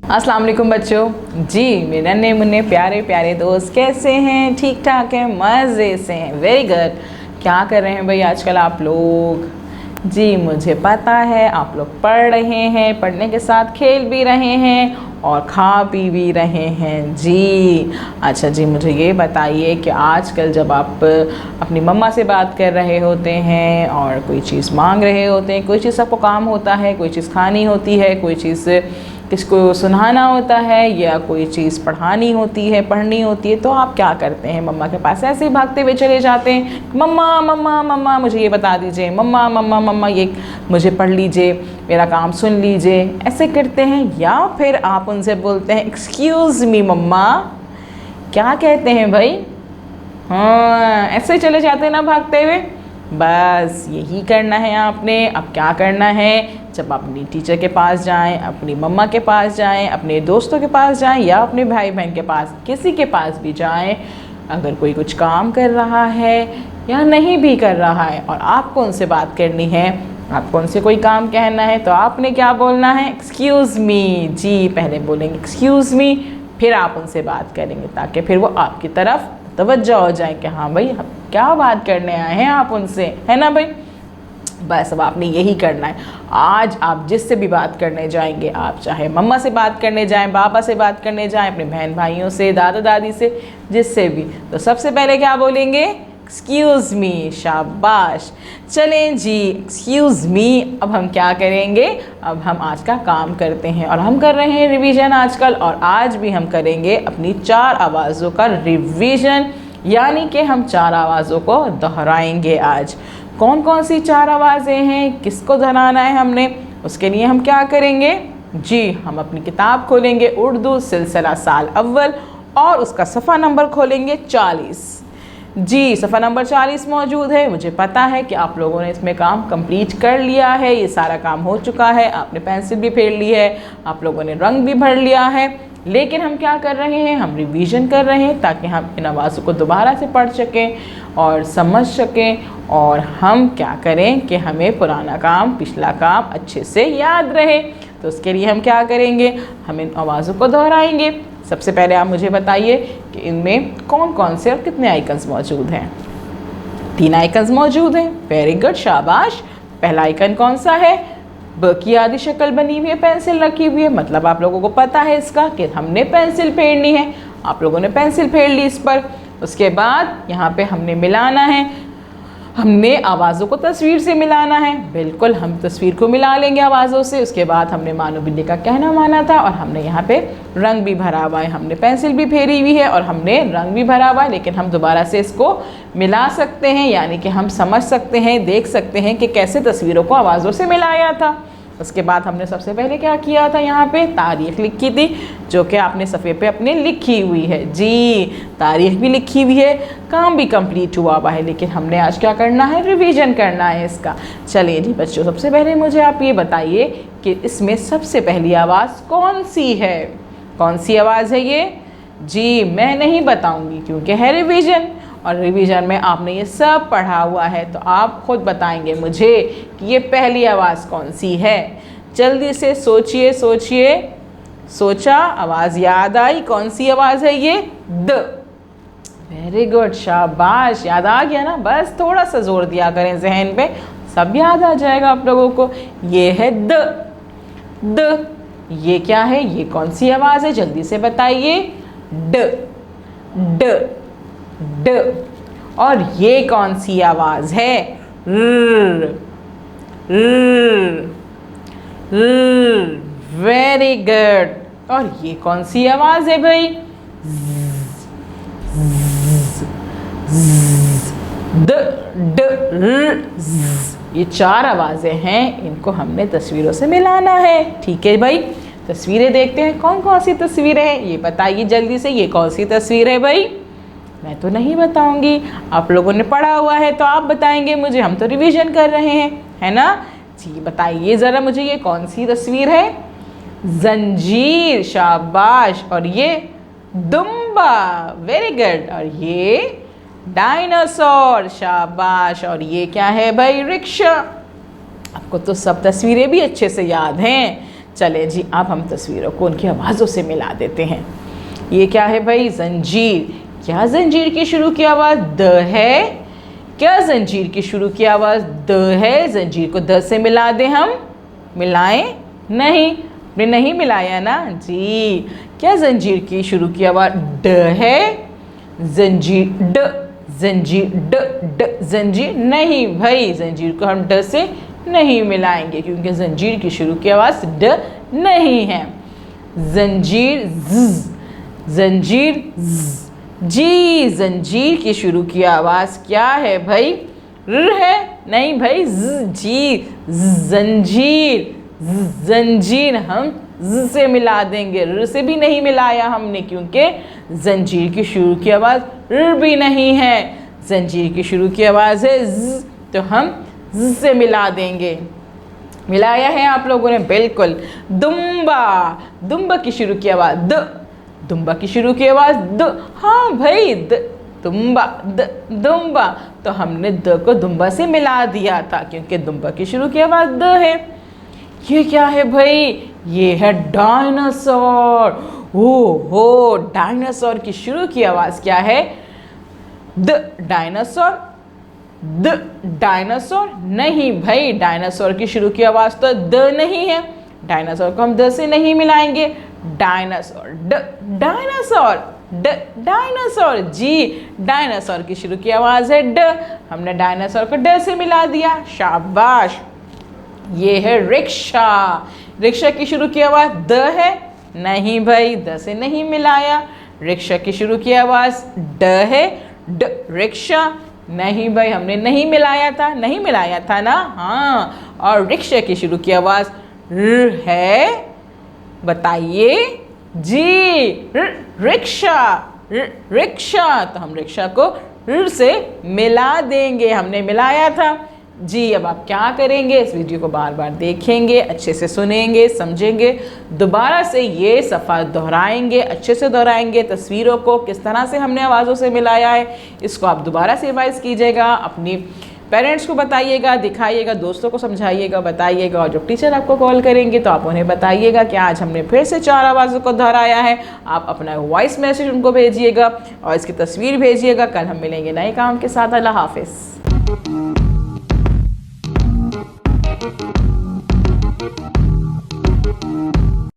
अस्सलाम वालेकुम बच्चों। जी मेरे नन्हे मुन्ने प्यारे प्यारे दोस्त कैसे हैं? ठीक ठाक हैं, मज़े से हैं। Very good. क्या कर रहे हैं भाई आजकल आप लोग? जी मुझे पता है आप लोग पढ़ रहे हैं, पढ़ने के साथ खेल भी रहे हैं और खा पी भी रहे हैं। जी अच्छा जी, मुझे ये बताइए कि आजकल जब आप अपनी मम्मा से बात कर रहे होते हैं और कोई चीज़ मांग रहे होते हैं, कोई चीज़ आपको काम होता है, कोई चीज़ खानी होती है, कोई चीज़ किसको सुनाना होता है या कोई चीज़ पढ़ानी होती है, पढ़नी होती है, तो आप क्या करते हैं? मम्मा के पास ऐसे ही भागते हुए चले जाते हैं, मम्मा मम्मा मम्मा मुझे ये बता दीजिए, मम्मा मम्मा मम्मा ये मुझे पढ़ लीजिए, मेरा काम सुन लीजिए, ऐसे करते हैं। या फिर आप उनसे बोलते हैं एक्सक्यूज़ मी मम्मा। क्या कहते हैं भाई? हाँ, ऐसे चले जाते हैं ना भागते हुए। बस यही करना है आपने। अब क्या करना है, जब अपनी टीचर के पास जाएं, अपनी मम्मा के पास जाएं, अपने दोस्तों के पास जाएं या अपने भाई बहन के पास, किसी के पास भी जाएं, अगर कोई कुछ काम कर रहा है या नहीं भी कर रहा है और आपको उनसे बात करनी है, आपको उनसे कोई काम कहना है, तो आपने क्या बोलना है? Excuse me. जी पहले बोलेंगे एक्सक्यूज़ मी, फिर आप उनसे बात करेंगे ताकि फिर वो आपकी तरफ तवज्जो हो जाए कि हाँ भाई क्या बात करने आए हैं आप उनसे, है ना भाई? बस अब आपने यही करना है। आज आप जिससे भी बात करने जाएंगे, आप चाहे मम्मा से बात करने जाएं, पापा से बात करने जाएं, अपने बहन भाइयों से, दादा दादी से, जिससे भी, तो सबसे पहले क्या बोलेंगे? Excuse me. शाबाश। चलें जी, एक्सक्यूज़ मी। अब हम क्या करेंगे? अब हम आज का काम करते हैं और हम कर रहे हैं रिवीजन आजकल, और आज भी हम करेंगे अपनी 4 आवाज़ों का रिवीजन, यानी कि हम 4 आवाज़ों को दोहराएंगे आज। कौन कौन सी 4 आवाज़ें हैं, किसको दोहराना है हमने, उसके लिए हम क्या करेंगे? जी हम अपनी किताब खोलेंगे उर्दू सिलसिला साल अव्वल और उसका सफ़ा नंबर खोलेंगे 40। जी सफ़ा नंबर 40 मौजूद है। मुझे पता है कि आप लोगों ने इसमें काम कंप्लीट कर लिया है, ये सारा काम हो चुका है, आपने पेंसिल भी फेर ली है, आप लोगों ने रंग भी भर लिया है, लेकिन हम क्या कर रहे हैं? हम रिवीजन कर रहे हैं ताकि हम इन आवाज़ों को दोबारा से पढ़ सकें और समझ सकें, और हम क्या करें कि हमें पुराना काम, पिछला काम अच्छे से याद रहे। तो उसके लिए हम क्या करेंगे? हम इन आवाज़ों को दोहराएंगे। सबसे पहले आप मुझे बताइए कि इनमें कौन कौन से और कितने आइकन्स मौजूद हैं? 3 आइकन्स मौजूद हैं। वेरी गुड, शाबाश। पहला आइकन कौन सा है? ब की आधी शक्ल बनी हुई है, पेंसिल रखी हुई है, मतलब आप लोगों को पता है इसका कि हमने पेंसिल फेरनी है। आप लोगों ने पेंसिल फेर ली इस पर। उसके बाद यहाँ पे हमने मिलाना है, हमने आवाज़ों को तस्वीर से मिलाना है। बिल्कुल, हम तस्वीर को मिला लेंगे आवाज़ों से। उसके बाद हमने मानो बिल्ली का कहना माना था और हमने यहाँ पे रंग भी भरा हुआ है, हमने पेंसिल भी फेरी हुई है और हमने रंग भी भरा हुआ है, लेकिन हम दोबारा से इसको मिला सकते हैं, यानी कि हम समझ सकते हैं, देख सकते हैं कि कैसे तस्वीरों को आवाज़ों से मिलाया था। उसके बाद हमने सबसे पहले क्या किया था? यहाँ पे तारीख लिखी थी, जो कि आपने सफ़े पे अपने लिखी हुई है। जी तारीख भी लिखी हुई है, काम भी कंप्लीट हुआ हुआ है, लेकिन हमने आज क्या करना है? रिवीजन करना है इसका। चलिए जी बच्चों, सबसे पहले मुझे आप ये बताइए कि इसमें सबसे पहली आवाज़ कौन सी है? कौन सी आवाज़ है ये? जी मैं नहीं बताऊँगी क्योंकि है रिवीजन, और रिवीजन में आपने ये सब पढ़ा हुआ है, तो आप खुद बताएंगे मुझे कि ये पहली आवाज़ कौन सी है। जल्दी से सोचिए सोचिए। सोचा, आवाज़ याद आई, कौन सी आवाज़ है ये? द। वेरी गुड, शाबाश, याद आ गया ना? बस थोड़ा सा जोर दिया करें जहन पे, सब याद आ जाएगा आप लोगों को। ये है द। द ये क्या है? ये कौन सी आवाज़ है? जल्दी से बताइए। ड। ड। ड। और ये कौन सी आवाज़ है? र। र। र। Very good. और ये कौन सी आवाज़ है भाई? द, ड, र, ज। ये 4 आवाज़ें हैं, इनको हमने तस्वीरों से मिलाना है। ठीक है भाई, तस्वीरें देखते हैं। कौन कौन सी तस्वीरें हैं ये बताइए जल्दी से। ये कौन सी तस्वीर है भाई? मैं तो नहीं बताऊंगी, आप लोगों ने पढ़ा हुआ है तो आप बताएंगे मुझे, हम तो रिवीजन कर रहे हैं, है ना? जी बताइए ज़रा मुझे, ये कौन सी तस्वीर है? जंजीर, शाबाश। और ये दुम्बा, वेरी गुड। और ये डायनासोर, शाबाश। और ये क्या है भाई? रिक्शा। आपको तो सब तस्वीरें भी अच्छे से याद हैं। चले जी, अब हम तस्वीरों को उनकी आवाज़ों से मिला देते हैं। ये क्या है भाई? जंजीर। क्या जंजीर की शुरू की आवाज़ द है? क्या जंजीर की शुरू की आवाज़ द है? जंजीर को द से मिला दें हम? मिलाएं? नहीं, आपने नहीं मिलाया ना जी। क्या जंजीर की शुरू की आवाज़ ड है? जंजीर ड, जंजीर ड, ड जंजीर नहीं भाई, जंजीर को हम ड से नहीं मिलाएंगे क्योंकि जंजीर की शुरू की आवाज़ ड नहीं है। जंजीर ज़, जंजीर ज़ जी। जंजीर की शुरू की आवाज़ क्या है भाई? र है? नहीं भाई, ज़ जी। जंजीर, जंजीर हम ज़ से मिला देंगे, र से भी नहीं मिलाया हमने क्योंकि जंजीर की शुरू की आवाज़ र भी नहीं है। जंजीर की शुरू की आवाज़ है ज़, तो हम ज़ से मिला देंगे। मिलाया है आप लोगों ने? बिल्कुल। दुम्बा, दुम्बा की शुरू की आवाज़ द, दुम्बा की शुरू की आवाज़ द। हाँ भाई, द, दुम्बा, द, दुम्बा। तो हमने द को दुम्बा से मिला दिया था क्योंकि दुम्बा की शुरू की आवाज़ द है। ये क्या है भाई? ये है डायनासोर। हो, डायनासोर की शुरू की आवाज़ क्या है? द, डायनासोर, द, डायनासोर नहीं भाई, डायनासोर की शुरू की आवाज़ तो द नहीं है, डायनासोर को हम द से नहीं मिलाएंगे। डायनासोर, ड, डायनासोर, ड, डायनासोर जी। डायनासोर की शुरू की आवाज़ है ड, हमने डायनासोर को ड से मिला दिया, शाबाश। ये है रिक्शा। रिक्शा की शुरू की आवाज़ द है? नहीं भाई, द से नहीं मिलाया। रिक्शा की शुरू की आवाज़ ड है, ड, रिक्शा नहीं भाई, हमने नहीं मिलाया था, नहीं मिलाया था ना। हाँ, और रिक्शा की शुरू की आवाज़ र है? बताइए जी। रिक्शा, रिक्शा, तो हम रिक्शा को र से मिला देंगे, हमने मिलाया था जी। अब आप क्या करेंगे? इस वीडियो को बार बार देखेंगे, अच्छे से सुनेंगे, समझेंगे, दोबारा से ये सफ़ा दोहराएंगे, अच्छे से दोहराएंगे। तस्वीरों को किस तरह से हमने आवाज़ों से मिलाया है इसको आप दोबारा से रिवाइज़ कीजिएगा, अपनी पेरेंट्स को बताइएगा, दिखाइएगा, दोस्तों को समझाइएगा, बताइएगा। और जब टीचर आपको कॉल करेंगे तो आप उन्हें बताइएगा कि आज हमने फिर से 4 आवाज़ों को दोहराया है। आप अपना वॉइस मैसेज उनको भेजिएगा और इसकी तस्वीर भेजिएगा। कल हम मिलेंगे नए काम के साथ। अल्लाह हाफिज़।